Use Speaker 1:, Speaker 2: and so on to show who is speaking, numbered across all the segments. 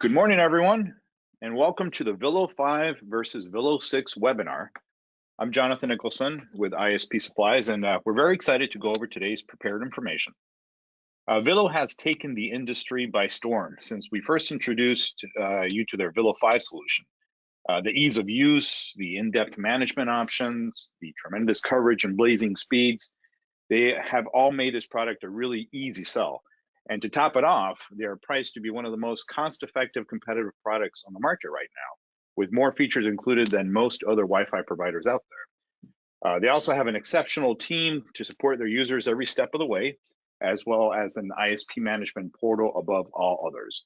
Speaker 1: Good morning, everyone, and welcome to the Vilo 5 versus Vilo 6 webinar. I'm Jonathan Nicholson with ISP Supplies, and we're very excited to go over today's prepared information. Vilo has taken the industry by storm since we first introduced you to their Vilo 5 solution. The ease of use, the in-depth management options, the tremendous coverage and blazing speeds, they have all made this product a really easy sell. And to top it off, they are priced to be one of the most cost-effective competitive products on the market right now, with more features included than most other Wi-Fi providers out there. They also have an exceptional team to support their users every step of the way, as well as an ISP Management Portal above all others.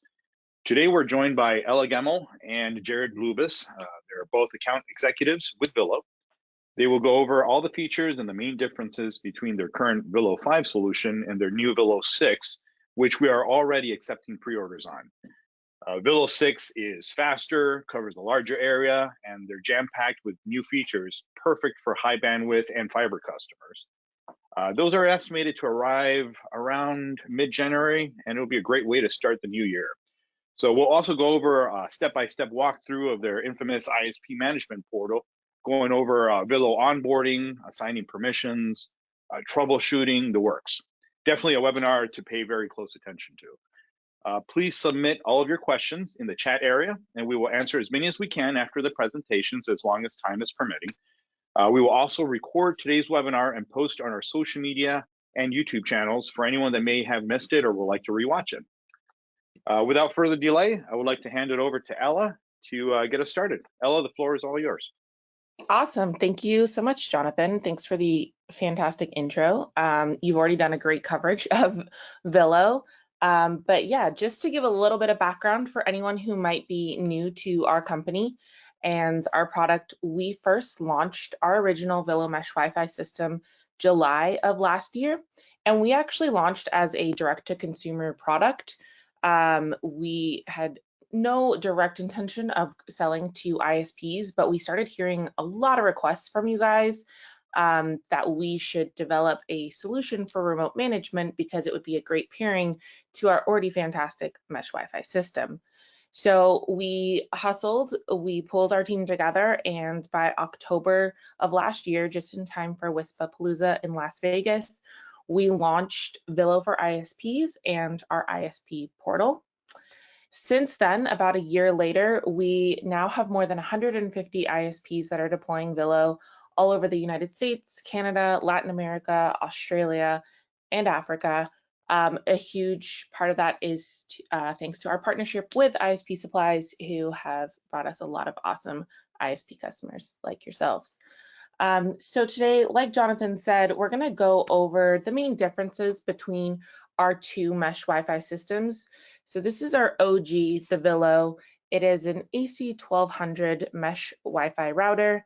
Speaker 1: Today, we're joined by Ella Gemmell and Jared Lubas. They're both account executives with Vilo. They will go over all the features and the main differences between their current Vilo 5 solution and their new Vilo 6, which we are already accepting pre-orders on. Vilo 6 is faster, covers a larger area, and they're jam-packed with new features, perfect for high bandwidth and fiber customers. Those are estimated to arrive around mid-January, and it'll be a great way to start the new year. So we'll also go over a step-by-step walkthrough of their infamous ISP Management Portal, going over Vilo onboarding, assigning permissions, troubleshooting, the works. Definitely a webinar to pay very close attention to. Please submit all of your questions in the chat area, and we will answer as many as we can after the presentations, as long as time is permitting. We will also record today's webinar and post on our social media and YouTube channels for anyone that may have missed it or would like to rewatch it. Without further delay, I would like to hand it over to Ella to get us started. Ella, the floor is all yours.
Speaker 2: Awesome. Thank you so much, Jonathan. Thanks for the fantastic intro. You've already done a great coverage of Vilo. But yeah, just to give a little bit of background for anyone who might be new to our company and our product, we first launched our original Vilo Mesh Wi-Fi system July of last year, and we actually launched as a direct-to-consumer product. We had no direct intention of selling to ISPs, but we started hearing a lot of requests from you guys that we should develop a solution for remote management because it would be a great pairing to our already fantastic mesh Wi-Fi system. So we hustled, we pulled our team together, and by October of last year, just in time for WISPAPalooza in Las Vegas, we launched Vilo for ISPs and our ISP portal. Since then, about a year later, we now have more than 150 ISPs that are deploying Vilo all over the United States, Canada, Latin America, Australia, and Africa. A huge part of that is thanks to our partnership with ISP Supplies, who have brought us a lot of awesome ISP customers like yourselves. So today, like Jonathan said, we're going to go over the main differences between our two mesh Wi-Fi systems. So this is our OG, the Vilo. It is an AC1200 mesh Wi-Fi router.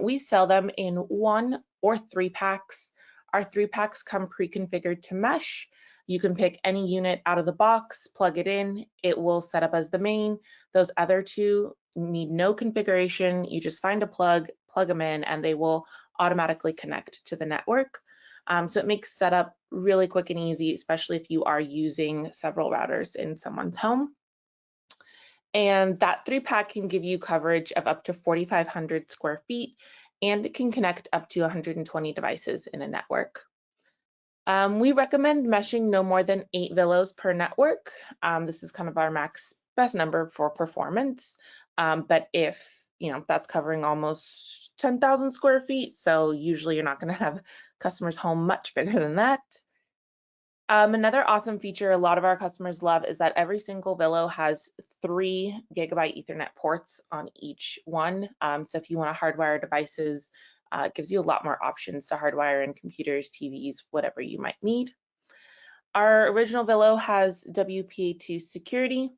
Speaker 2: We sell them in 1 or 3 packs. Our 3 packs come pre-configured to mesh. You can pick any unit out of the box, plug it in, it will set up as the main. Those other 2 need no configuration. You just find a plug them in, and they will automatically connect to the network. So it makes setup really quick and easy, especially if you are using several routers in someone's home. And that 3-pack can give you coverage of up to 4,500 square feet, and it can connect up to 120 devices in a network. We recommend meshing no more than 8 Vilos per network. This is kind of our max best number for performance. But if that's covering almost 10,000 square feet, so usually you're not going to have customers home much bigger than that. Another awesome feature a lot of our customers love is that every single Vilo has 3 gigabit Ethernet ports on each one. So if you want to hardwire devices, it gives you a lot more options to hardwire in computers, TVs, whatever you might need. Our original Vilo has WPA2 security.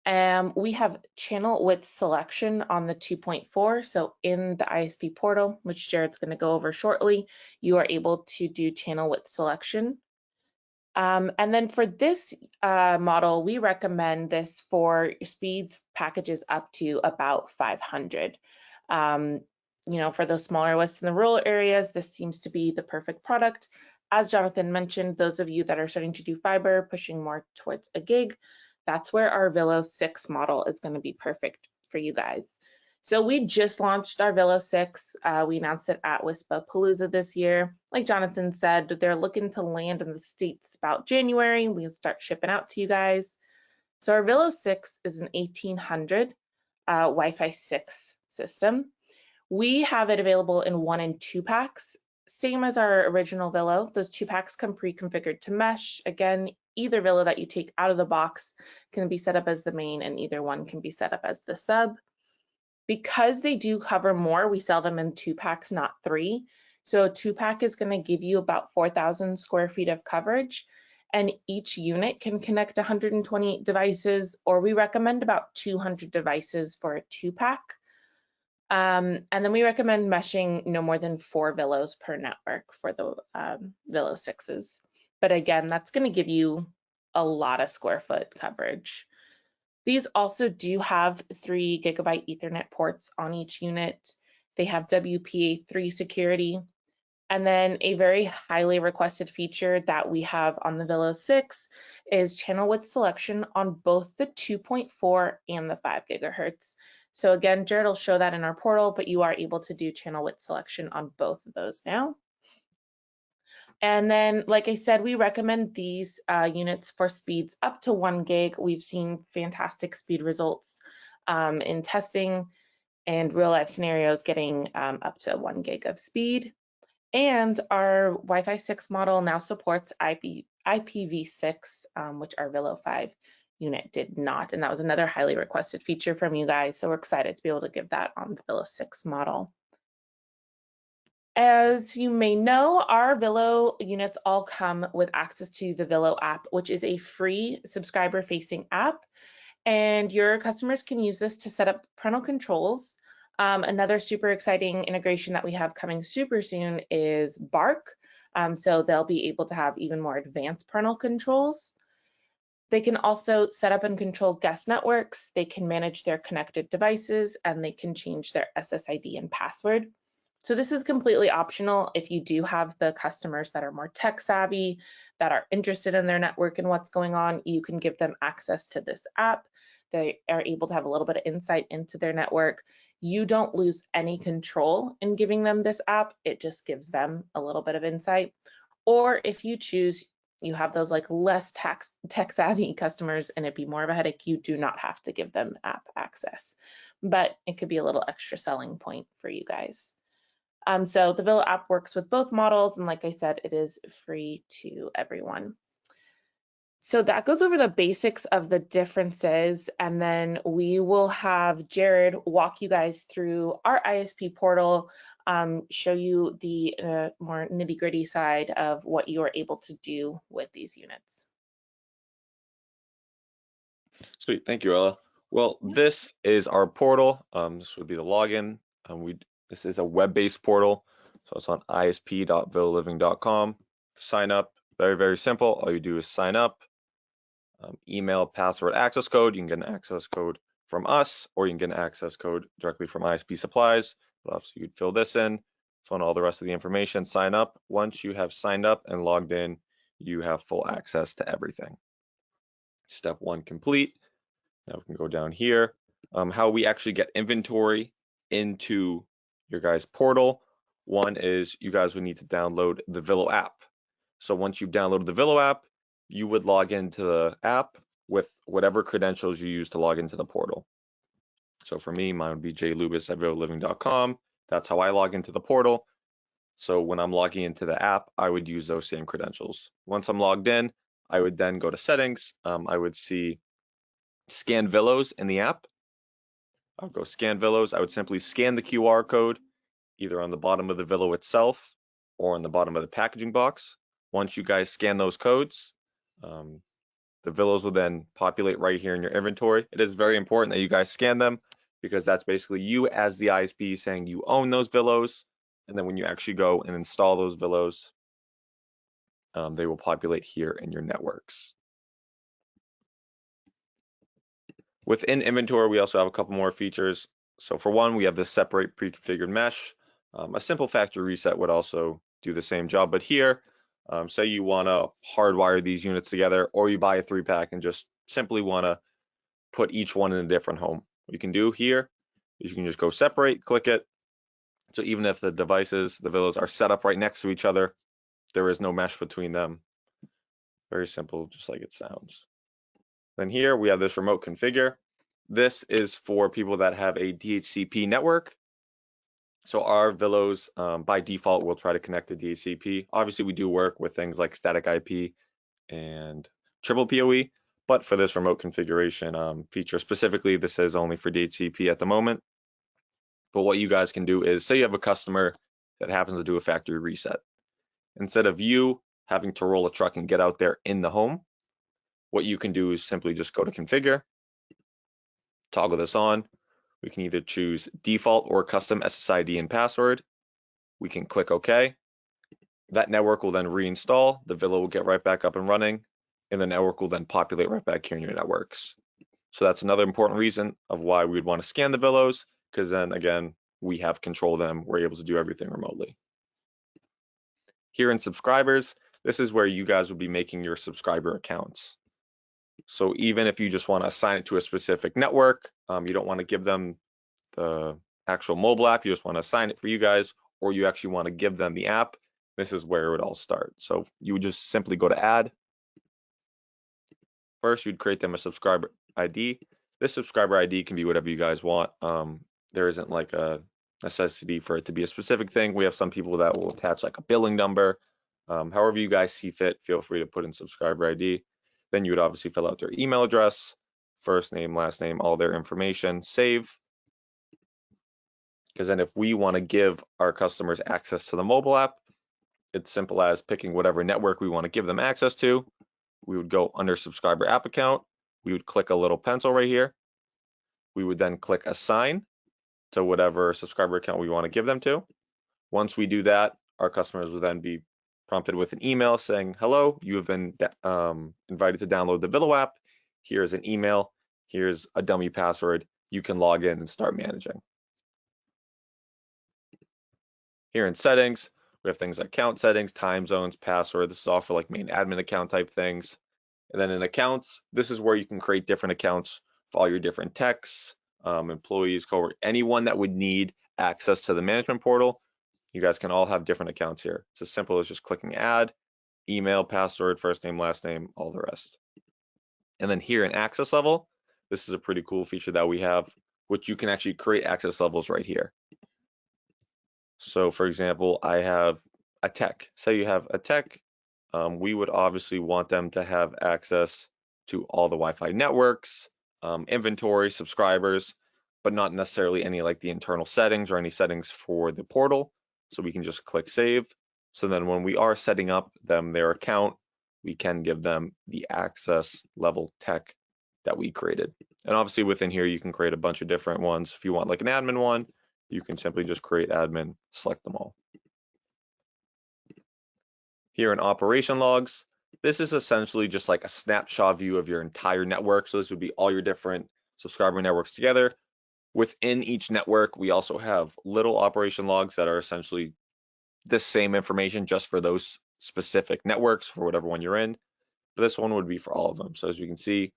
Speaker 2: We have channel width selection on the 2.4. So in the ISP portal, which Jared's going to go over shortly, you are able to do channel width selection. And then for this model, we recommend this for speeds packages up to about 500. For those smaller west and the rural areas, this seems to be the perfect product. As Jonathan mentioned, those of you that are starting to do fiber, pushing more towards a gig, that's where our Vilo 6 model is going to be perfect for you guys. So we just launched our Vilo 6. We announced it at WISPA Palooza this year. Like Jonathan said, they're looking to land in the States about January. We'll start shipping out to you guys. So our Vilo 6 is an 1800 Wi-Fi 6 system. We have it available in 1 and 2 packs, same as our original Vilo. Those 2 packs come pre-configured to mesh. Again, either Vilo that you take out of the box can be set up as the main, and either one can be set up as the sub. Because they do cover more, we sell them in 2 packs, not 3. So a 2-pack is going to give you about 4,000 square feet of coverage, and each unit can connect 128 devices, or we recommend about 200 devices for a 2-pack. And then we recommend meshing no more than 4 Vilos per network for the Vilo 6s. But again, that's going to give you a lot of square foot coverage. These also do have 3 gigabit Ethernet ports on each unit. They have WPA3 security. And then a very highly requested feature that we have on the Vilo 6 is channel width selection on both the 2.4 and the 5 gigahertz. So again, Jared will show that in our portal, but you are able to do channel width selection on both of those now. And then, like I said, we recommend these units for speeds up to 1 gig. We've seen fantastic speed results in testing and real life scenarios getting up to 1 gig of speed. And our Wi-Fi 6 model now supports IPv6, which our Vilo 5 unit did not. And that was another highly requested feature from you guys. So we're excited to be able to give that on the Vilo 6 model. As you may know, our Vilo units all come with access to the Vilo app, which is a free subscriber-facing app. And your customers can use this to set up parental controls. Another super exciting integration that we have coming super soon is Bark. So they'll be able to have even more advanced parental controls. They can also set up and control guest networks. They can manage their connected devices, and they can change their SSID and password. So this is completely optional. If you do have the customers that are more tech savvy, that are interested in their network and what's going on, you can give them access to this app. They are able to have a little bit of insight into their network. You don't lose any control in giving them this app. It just gives them a little bit of insight. Or if you choose, you have those like less tech savvy customers and it'd be more of a headache, you do not have to give them app access. But it could be a little extra selling point for you guys. So the Vilo app works with both models, and like I said, it is free to everyone. So that goes over the basics of the differences, and then we will have Jared walk you guys through our ISP portal, show you the more nitty-gritty side of what you are able to do with these units.
Speaker 3: Sweet, thank you, Ella. Well, this is our portal. This would be the login. This is a web-based portal, so it's on isp.viloliving.com. Sign up, very, very simple. All you do is sign up, email, password, access code. You can get an access code from us, or you can get an access code directly from ISP Supplies. But obviously, you'd fill this in, fill in all the rest of the information, sign up. Once you have signed up and logged in, you have full access to everything. Step 1 complete. Now we can go down here. How we actually get inventory into your guys' portal. One is you guys would need to download the Vilo app. So once you've downloaded the Vilo app, you would log into the app with whatever credentials you use to log into the portal. So for me, mine would be jlubas@viloliving.com. That's how I log into the portal. So when I'm logging into the app, I would use those same credentials. Once I'm logged in, I would then go to settings. I would see scan Vilos in the app. I'll go scan Vilos. I would simply scan the QR code either on the bottom of the Vilo itself or on the bottom of the packaging box. Once you guys scan those codes, the Vilos will then populate right here in your inventory. It is very important that you guys scan them because that's basically you as the ISP saying you own those Vilos. And then when you actually go and install those Vilos, they will populate here in your networks. Within inventory, we also have a couple more features. So for one, we have this separate pre-configured mesh. A simple factory reset would also do the same job, but here, say you want to hardwire these units together, or you buy a 3-pack and just simply want to put each one in a different home. What you can do here is you can just go separate, click it. So even if the devices, the Vilos are set up right next to each other, there is no mesh between them. Very simple, just like it sounds. Then here we have this remote configure. This is for people that have a DHCP network. So our Vilos by default will try to connect to DHCP. Obviously we do work with things like static IP and triple PoE, but for this remote configuration feature specifically, this is only for DHCP at the moment. But what you guys can do is, say you have a customer that happens to do a factory reset. Instead of you having to roll a truck and get out there in the home, what you can do is simply just go to configure, toggle this on. We can either choose default or custom SSID and password. We can click OK. That network will then reinstall. The Vilo will get right back up and running, and the network will then populate right back here in your networks. So that's another important reason of why we would want to scan the Vilos, because then again, we have control of them. We're able to do everything remotely. Here in subscribers, this is where you guys will be making your subscriber accounts. So even if you just want to assign it to a specific network, you don't want to give them the actual mobile app, you just want to assign it for you guys, or you actually want to give them the app, this is where it would all start. So you would just simply go to add. First, you'd create them a subscriber ID. This subscriber ID can be whatever you guys want. There isn't like a necessity for it to be a specific thing. We have some people that will attach like a billing number. However you guys see fit, feel free to put in subscriber ID. Then you would obviously fill out their email address, first name, last name, all their information, save. Because then if we want to give our customers access to the mobile app, it's simple as picking whatever network we want to give them access to. We would go under subscriber app account. We would click a little pencil right here. We would then click assign to whatever subscriber account we want to give them to. Once we do that, our customers will then be prompted with an email saying, hello, you have been invited to download the Vilo app. Here's an email. Here's a dummy password. You can log in and start managing. Here in settings, we have things like account settings, time zones, password. This is all for like main admin account type things. And then in accounts, this is where you can create different accounts for all your different techs, employees, coworkers, anyone that would need access to the management portal. You guys can all have different accounts here. It's as simple as just clicking add, email, password, first name, last name, all the rest. And then here in access level, this is a pretty cool feature that we have, which you can actually create access levels right here. So for example, I have a tech. Say you have a tech, we would obviously want them to have access to all the Wi-Fi networks, inventory, subscribers, but not necessarily any like the internal settings or any settings for the portal. So we can just click save. So then when we are setting up their account, we can give them the access level tech that we created. And obviously within here, you can create a bunch of different ones. If you want like an admin one, you can simply just create admin, select them all. Here in operation logs, this is essentially just like a snapshot view of your entire network. So this would be all your different subscriber networks together. Within each network, we also have little operation logs that are essentially the same information just for those specific networks for whatever one you're in. But this one would be for all of them. So as you can see,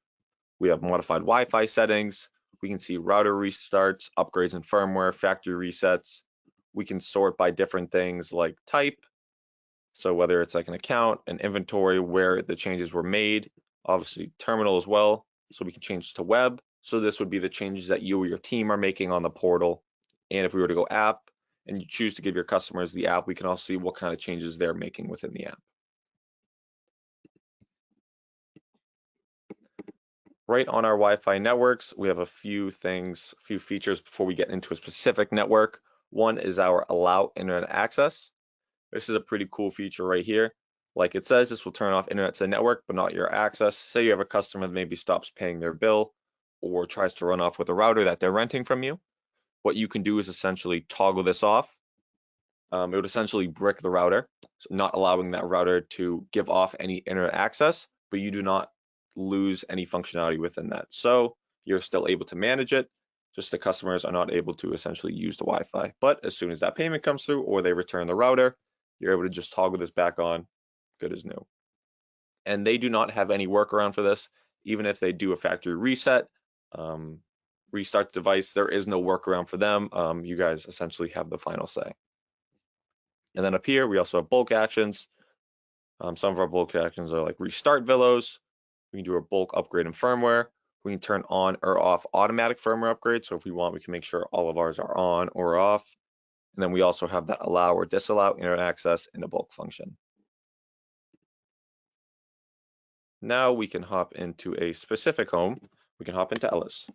Speaker 3: we have modified Wi-Fi settings. We can see router restarts, upgrades and firmware, factory resets. We can sort by different things like type. So whether it's like an account, an inventory, where the changes were made, obviously terminal as well. So we can change to web. So this would be the changes that you or your team are making on the portal. And if we were to go app and you choose to give your customers the app, we can also see what kind of changes they're making within the app. Right on our Wi-Fi networks, we have a few things, a few features before we get into a specific network. One is our allow internet access. This is a pretty cool feature right here. Like it says, this will turn off internet to the network, but not your access. Say you have a customer that maybe stops paying their bill or tries to run off with a router that they're renting from you. What you can do is essentially toggle this off. It would essentially brick the router, so not allowing that router to give off any internet access, but you do not lose any functionality within that. So you're still able to manage it, just the customers are not able to essentially use the Wi-Fi. But as soon as that payment comes through or they return the router, you're able to just toggle this back on, good as new. And they do not have any workaround for this. even if they do a factory reset, restart the device, there is no workaround for them. You guys essentially have the final say. And then up here, we also have bulk actions. Some of our bulk actions are like restart Vilos. We can do a bulk upgrade in firmware. We can turn on or off automatic firmware upgrades. So if we want, we can make sure all of ours are on or off. And then we also have that allow or disallow internet access in the bulk function. Now we can hop into a specific home. We can hop into Ellis.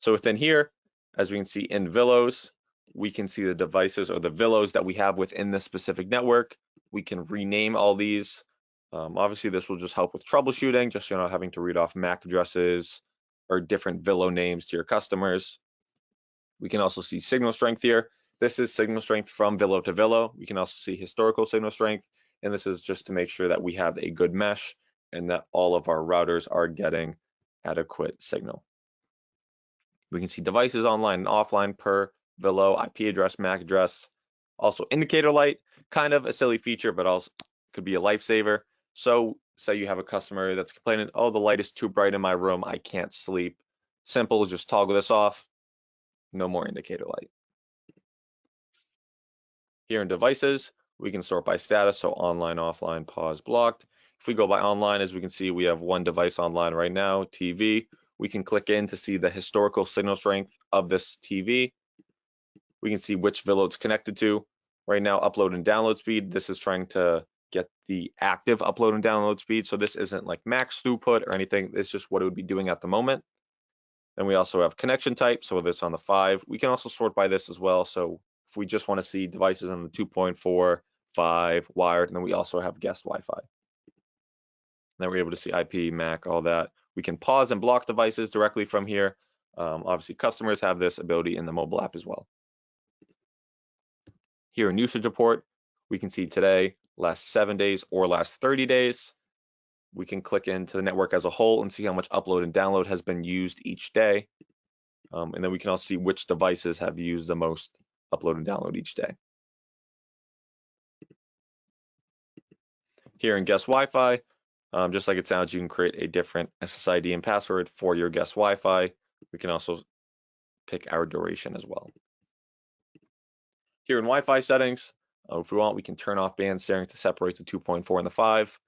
Speaker 3: So within here, as we can see in Vilos, we can see the devices or the Vilos that we have within this specific network. We can rename all these. Obviously, this will just help with troubleshooting, just so you're not having to read off MAC addresses or different Vilo names to your customers. We can also see signal strength here. This is signal strength from Vilo to Vilo. We can also see historical signal strength, and this is just to make sure that we have a good mesh and that all of our routers are getting adequate signal. We can see devices online and offline per Vilo, IP address, MAC address. Also indicator light, kind of a silly feature, but also could be a lifesaver. So say you have a customer that's complaining, oh, the light is too bright in my room, I can't sleep. Simple, just toggle this off. No more indicator light. Here in devices, we can sort by status, so online, offline, pause, blocked. If we go by online, as we can see, we have one device online right now, TV. We can click in to see the historical signal strength of this TV. We can see which Vilo it's connected to. Right now, upload and download speed. This is trying to get the active upload and download speed. So this isn't like max throughput or anything. It's just what it would be doing at the moment. Then we also have connection type. So whether it's on the 5, we can also sort by this as well. So if we just want to see devices on the 2.4, 5, wired, and then we also have guest Wi-Fi. Then we're able to see IP, MAC, all that. We can pause and block devices directly from here. Obviously, customers have this ability in the mobile app as well. Here in usage report, we can see today, last 7 days or last 30 days. We can click into the network as a whole and see how much upload and download has been used each day. And then we can also see which devices have used the most upload and download each day. Here in guest Wi-Fi, just like it sounds, you can create a different SSID and password for your guest Wi-Fi. We can also pick our duration as well. Here in Wi-Fi settings, if we want, we can turn off band sharing to separate the 2.4 and the 5.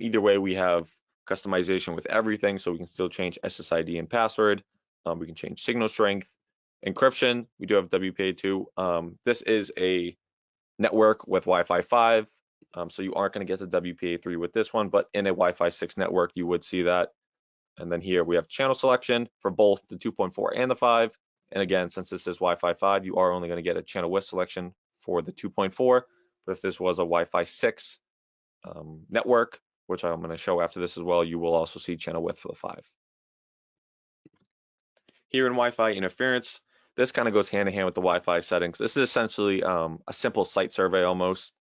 Speaker 3: Either way, we have customization with everything, so we can still change SSID and password. We can change signal strength. Encryption, we do have WPA2. This is a network with Wi-Fi 5, so you aren't going to get the WPA3 with this one, but in a Wi-Fi 6 network, you would see that. And then here we have channel selection for both the 2.4 and the 5. And again, since this is Wi-Fi 5, you are only going to get a channel width selection for the 2.4. But if this was a Wi-Fi 6 network, which I'm going to show after this as well, you will also see channel width for the 5. Here in Wi-Fi interference, this kind of goes hand in hand with the Wi-Fi settings. This is essentially a simple site survey almost.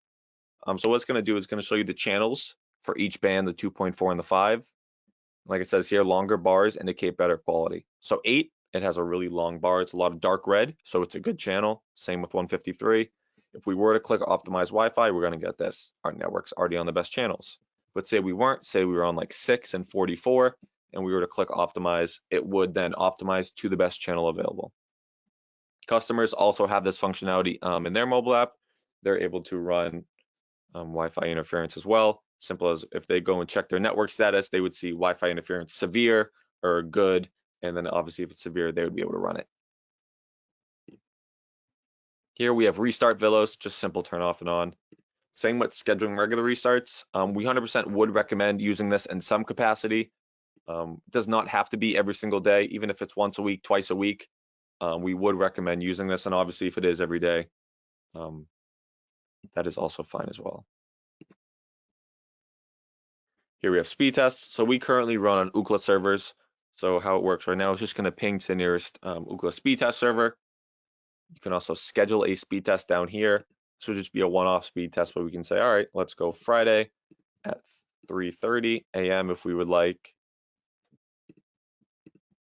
Speaker 3: So what it's going to do is going to show you the channels for each band, the 2.4 and the 5. Like it says here, longer bars indicate better quality. So 8, it has a really long bar. It's a lot of dark red, so it's a good channel. Same with 153. If we were to click optimize Wi-Fi, we're going to get this. Our network's already on the best channels. But say we weren't, say we were on like 6 and 44, and we were to click optimize, it would then optimize to the best channel available. Customers also have this functionality in their mobile app. They're able to run Wi-Fi interference as well. Simple as if they go and check their network status, they would see Wi-Fi interference severe or good, and then obviously if it's severe, they would be able to run it. Here we have restart Vilos, just simple turn off and on. Same with scheduling regular restarts. We 100% would recommend using this in some capacity. It does not have to be every single day, even if it's once a week, twice a week. We would recommend using this, and obviously if it is every day, that is also fine as well. Here we have speed tests. So we currently run on Ookla servers. So how it works right now is just going to ping to the nearest Ookla speed test server. You can also schedule a speed test down here. This would just be a one-off speed test, but we can say, all right, let's go Friday at 3:30 a.m. if we would like.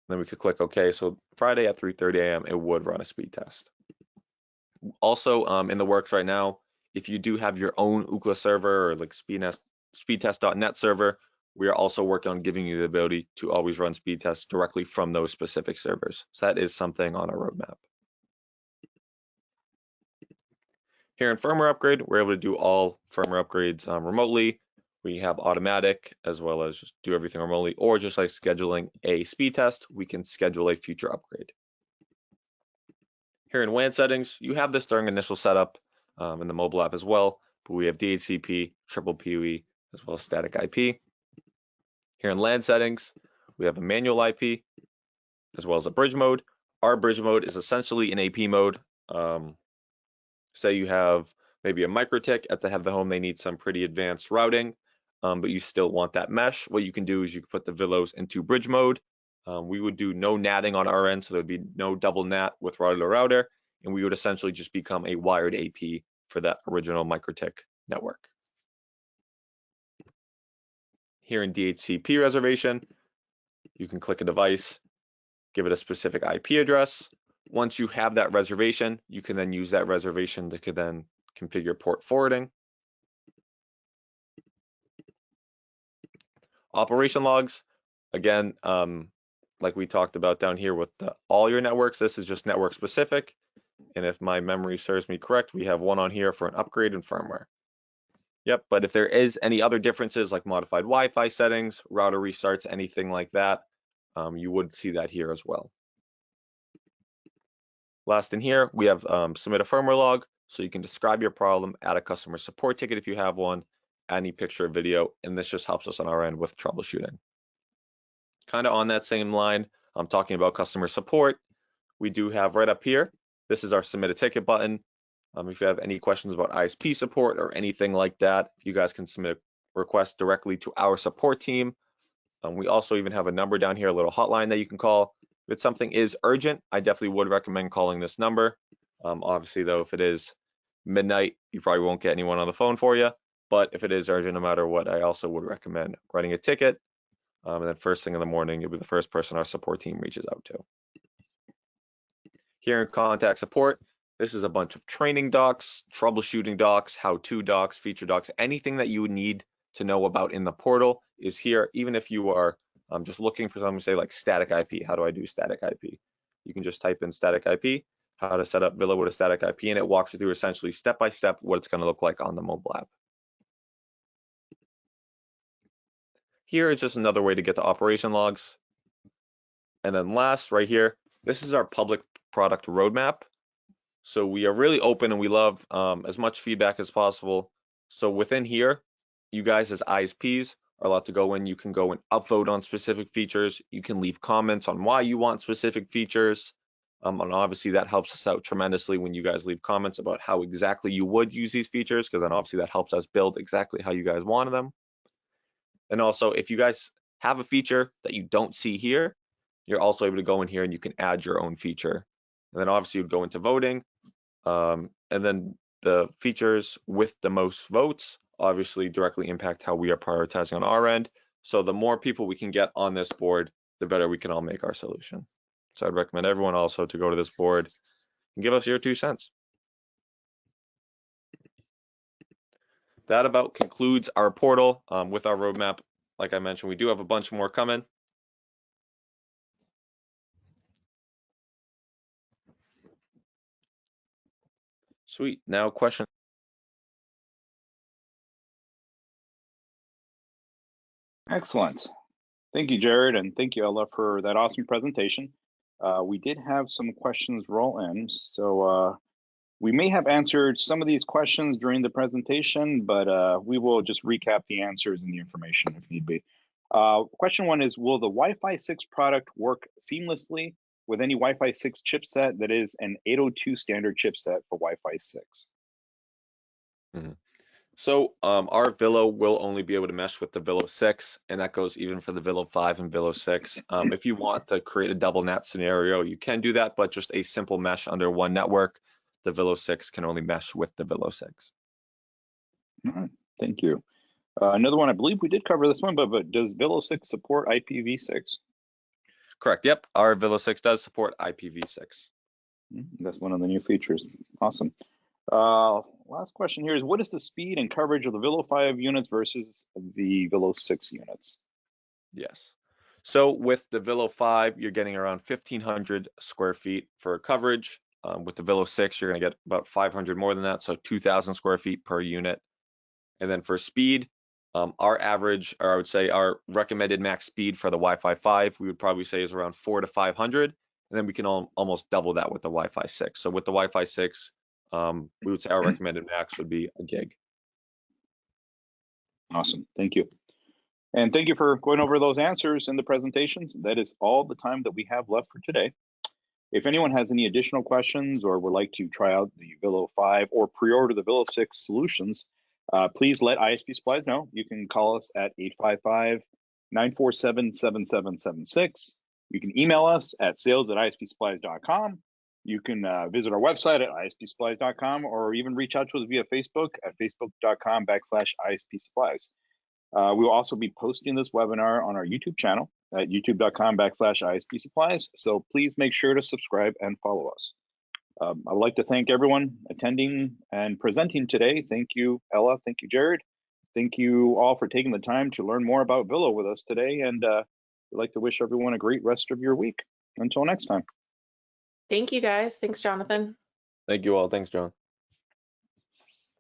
Speaker 3: Then we could click OK. So Friday at 3:30 a.m. it would run a speed test. Also in the works right now, if you do have your own Ookla server or like speedtest.net server, we are also working on giving you the ability to always run speed tests directly from those specific servers. So that is something on our roadmap. Here in firmware upgrade, we're able to do all firmware upgrades remotely. We have automatic as well as just do everything remotely, or just like scheduling a speed test, we can schedule a future upgrade. Here in WAN settings, you have this during initial setup in the mobile app as well, but we have DHCP, triple PoE, as well as static IP. Here in LAN settings, we have a manual IP as well as a bridge mode. Our bridge mode is essentially an AP mode. Say you have maybe a microtik at the head of the home, they need some pretty advanced routing, but you still want that mesh. What you can do is you can put the Vilos into bridge mode. We would do no natting on our end, so there'd be no double NAT with router to router, and we would essentially just become a wired AP for that original microtik network. Here in DHCP reservation, you can click a device, give it a specific IP address. Once you have that reservation, you can then use that reservation to then configure port forwarding. Operation logs, again, like we talked about down here with all your networks, this is just network specific. And if my memory serves me correct, we have one on here for an upgrade in firmware. Yep, but if there is any other differences like modified Wi-Fi settings, router restarts, anything like that, you would see that here as well. Last in here, we have submit a firmware log, so you can describe your problem, add a customer support ticket if you have one, add any picture or video, and this just helps us on our end with troubleshooting. Kind of on that same line, I'm talking about customer support. We do have right up here, this is our submit a ticket button. If you have any questions about ISP support or anything like that, you guys can submit a request directly to our support team. We also even have a number down here, a little hotline that you can call. If something is urgent, I definitely would recommend calling this number. Obviously, though, if it is midnight, you probably won't get anyone on the phone for you. But if it is urgent, no matter what, I also would recommend writing a ticket. And then first thing in the morning, you'll be the first person our support team reaches out to. Here in contact support, this is a bunch of training docs, troubleshooting docs, how-to docs, feature docs, anything that you would need to know about in the portal is here. Even if you are just looking for something, say like static IP, how do I do static IP? You can just type in static IP, how to set up Vilo with a static IP, and it walks you through essentially step-by-step what it's going to look like on the mobile app. Here is just another way to get the operation logs. And then last, right here, this is our public product roadmap. So we are really open and we love as much feedback as possible. So within here, you guys as ISPs are allowed to go in. You can go and upvote on specific features. You can leave comments on why you want specific features. And obviously that helps us out tremendously when you guys leave comments about how exactly you would use these features, because then obviously that helps us build exactly how you guys wanted them. And also, if you guys have a feature that you don't see here, you're also able to go in here and you can add your own feature. And then obviously you'd go into voting. And then the features with the most votes obviously directly impact how we are prioritizing on our end. So the more people we can get on this board, the better we can all make our solution. So I'd recommend everyone also to go to this board and give us your 2 cents. That about concludes our portal with our roadmap. Like I mentioned, we do have a bunch more coming. Sweet. Now question.
Speaker 1: Excellent. Thank you, Jared, and thank you, Ella, for that awesome presentation. We did have some questions roll in, so we may have answered some of these questions during the presentation, but we will just recap the answers and the information if need be. Question 1 is, will the Wi-Fi 6 product work seamlessly with any Wi-Fi 6 chipset that is an 802 standard chipset for Wi-Fi 6?
Speaker 3: Mm-hmm. So our Vilo will only be able to mesh with the Vilo 6, and that goes even for the Vilo 5 and Vilo 6. If you want to create a double NAT scenario, you can do that, but just a simple mesh under one network, the Vilo 6 can only mesh with the Vilo 6.
Speaker 1: All right, thank you. Another one, I believe we did cover this one, but does Vilo 6 support IPv6?
Speaker 3: Correct, yep. Our Vilo 6 does support IPv6.
Speaker 1: That's one of the new features. Awesome. Last question here is, what is the speed and coverage of the Vilo 5 units versus the Vilo 6 units?
Speaker 3: Yes. So with the Vilo 5, you're getting around 1,500 square feet for coverage. With the Vilo 6, you're going to get about 500 more than that, so 2,000 square feet per unit. And then for speed, our average, or I would say our recommended max speed for the Wi-Fi 5, we would probably say is around 400 to 500. And then we can almost double that with the Wi-Fi 6. So with the Wi-Fi 6, we would say our recommended max would be a gig.
Speaker 1: Awesome, thank you. And thank you for going over those answers in the presentations. That is all the time that we have left for today. If anyone has any additional questions or would like to try out the Vilo 5 or pre-order the Vilo 6 solutions, please let ISP Supplies know. You can call us at 855-947-7776. You can email us at sales@ispsupplies.com. You can visit our website at ispsupplies.com or even reach out to us via Facebook at facebook.com/ISP Supplies. We will also be posting this webinar on our YouTube channel at youtube.com/ISP Supplies. So please make sure to subscribe and follow us. I'd like to thank everyone attending and presenting today. Thank you, Ella. Thank you, Jared. Thank you all for taking the time to learn more about Vilo with us today. And I'd like to wish everyone a great rest of your week. Until next time.
Speaker 2: Thank you, guys. Thanks, Jonathan.
Speaker 3: Thank you all. Thanks, John.